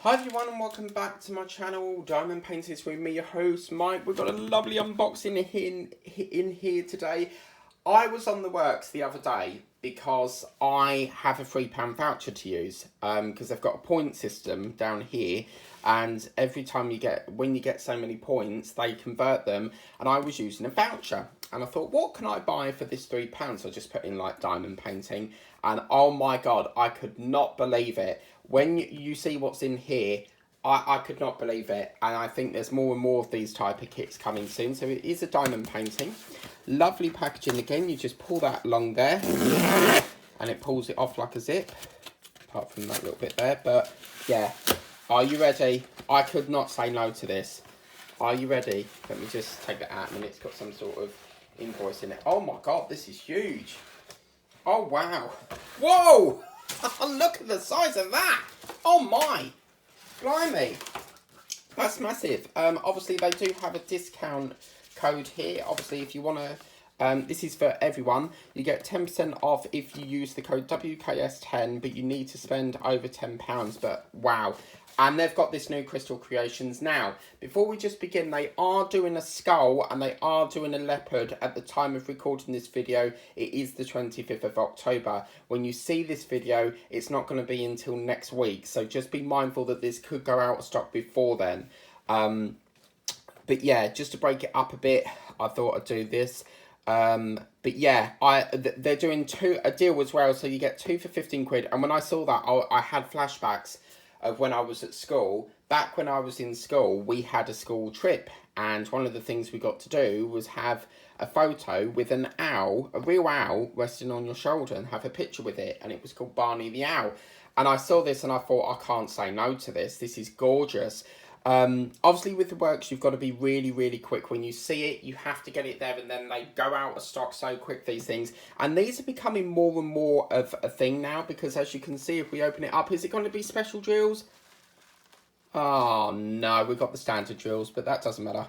Hi everyone and welcome back to my channel, Diamond Paintings with me, your host Mike. We've got a lovely unboxing in here today. I was on the works the other day because I have a £3 voucher to use because they've got a point system down here, and every time when you get so many points they convert them, and I was using a voucher and I thought, what can I buy for this £3? So I just put in like diamond painting, and oh my god, I could not believe it. When you see what's in here, I could not believe it, and I think there's more and more of these type of kits coming soon. So it is a diamond painting. Lovely packaging again. You just pull that along there and it pulls it off like a zip, apart from that little bit there. But yeah, are you ready? I could not say no to this. Are you ready? Let me just take that out, and it's got some sort of invoice in it. Oh my god, this is huge. Oh wow. Whoa! Look at the size of that. Oh my. Blimey. That's massive. Obviously they do have a discount code here. Obviously if you want to, this is for everyone. You get 10% off if you use the code WKS10, but you need to spend over £10. But wow. And they've got this new Crystal Creations now. Before we just begin, they are doing a skull and they are doing a leopard at the time of recording this video. It is the 25th of October. When you see this video, it's not going to be until next week. So just be mindful that this could go out of stock before then. But yeah, just to break it up a bit, I thought I'd do this. But yeah, they're doing a deal as well. So you get 2 for 15 quid. And when I saw that, I had flashbacks of when I was at school. Back when I was in school, we had a school trip, and one of the things we got to do was have a photo with an owl, a real owl, resting on your shoulder, and have a picture with it, and it was called Barney the Owl. And I saw this and I thought, I can't say no to this. This is gorgeous. Obviously with the works, you've got to be really quick. When you see it, you have to get it there, and then they go out of stock so quick, these things. And these are becoming more and more of a thing now, because as you can see, if we open it up, is it going to be special drills? Oh no, we've got the standard drills, but that doesn't matter.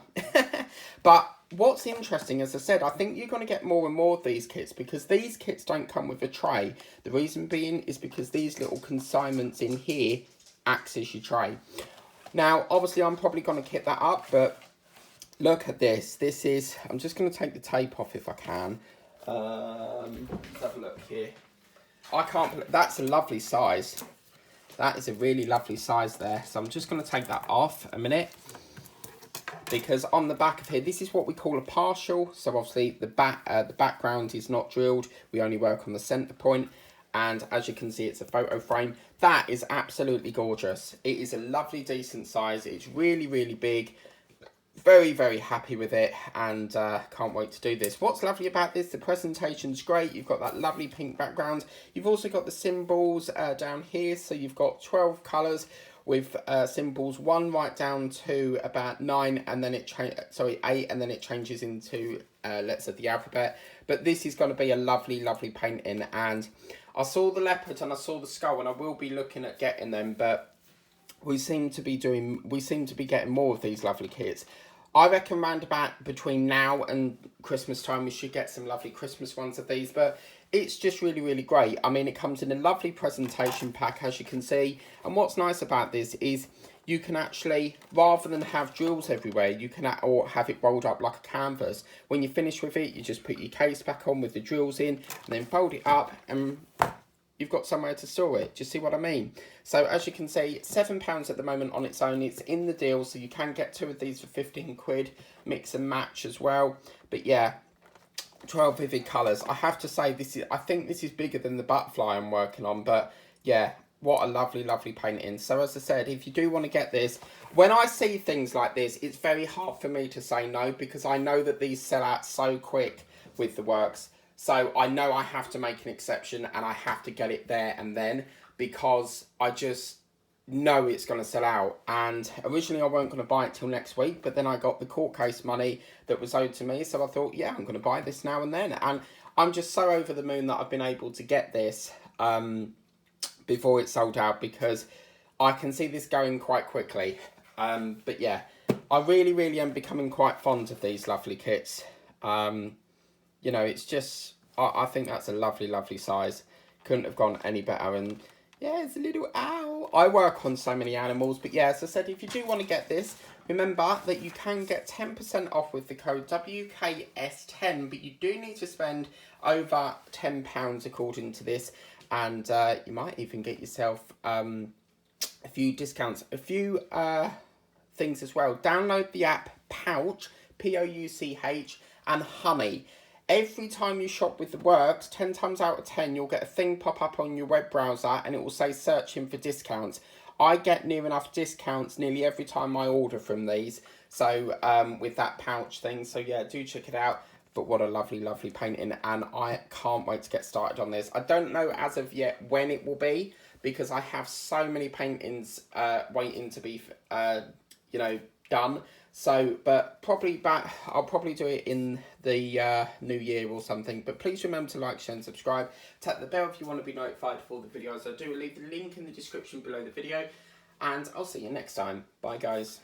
But what's interesting, as I said, I think you're going to get more and more of these kits, because these kits don't come with a tray. The reason being is because these little consignments in here acts as your tray. Now, obviously, I'm probably going to kit that up, but look at this. This is, I'm just going to take the tape off if I can. Let's have a look here. I can't, that's a lovely size. That is a really lovely size there. So I'm just going to take that off a minute, because on the back of here, this is what we call a partial. So obviously the background is not drilled. We only work on the center point. And as you can see, it's a photo frame. That is absolutely gorgeous. It is a lovely, decent size. It's really big. Very happy with it, and can't wait to do this. What's lovely about this, the presentation's great. You've got that lovely pink background. You've also got the symbols down here. So you've got 12 colours with symbols, 1 right down to about 9, and then 8, and then it changes into let's say the alphabet. But this is going to be a lovely painting, and I saw the leopard and I saw the skull, and I will be looking at getting them, but we seem to be getting more of these lovely kits. I reckon round about between now and Christmas time we should get some lovely Christmas ones of these, but it's just really great. I mean, it comes in a lovely presentation pack, as you can see, and what's nice about this is you can actually, rather than have drills everywhere, you can or have it rolled up like a canvas. When you finish with it, you just put your case back on with the drills in, and then fold it up, and you've got somewhere to store it. Do you see what I mean? So as you can see, £7 at the moment on its own. It's in the deal, so you can get 2 of these for 15 quid, mix and match as well. But yeah, 12 vivid colours. I have to say, I think this is bigger than the butterfly I'm working on, but yeah, what a lovely painting. So as I said, if you do want to get this, when I see things like this, it's very hard for me to say no, because I know that these sell out so quick with the works. So I know I have to make an exception, and I have to get it there and then, because I just know it's going to sell out. And originally I weren't going to buy it till next week, but then I got the court case money that was owed to me, so I thought, yeah, I'm going to buy this now and then. And I'm just so over the moon that I've been able to get this before it's sold out, because I can see this going quite quickly. But yeah, I really am becoming quite fond of these lovely kits. You know, it's just, I think that's a lovely size. Couldn't have gone any better. And yeah, it's a little owl. I work on so many animals, but yeah, as I said, if you do want to get this, remember that you can get 10% off with the code WKS10, but you do need to spend over £10 according to this, and you might even get yourself a few discounts, a few things as well. Download the app Pouch, Pouch, and Honey. Every time you shop with the works, 10 times out of 10, you'll get a thing pop up on your web browser and it will say searching for discounts. I get near enough discounts nearly every time I order from these. So with that pouch thing. So yeah, do check it out. But what a lovely, lovely painting. And I can't wait to get started on this. I don't know as of yet when it will be, because I have so many paintings waiting to be, you know, done. So, but probably I'll probably do it in the new year or something. But please remember to like, share and subscribe. Tap the bell if you want to be notified for all the videos I do. Leave the link in the description below the video. And I'll see you next time. Bye, guys.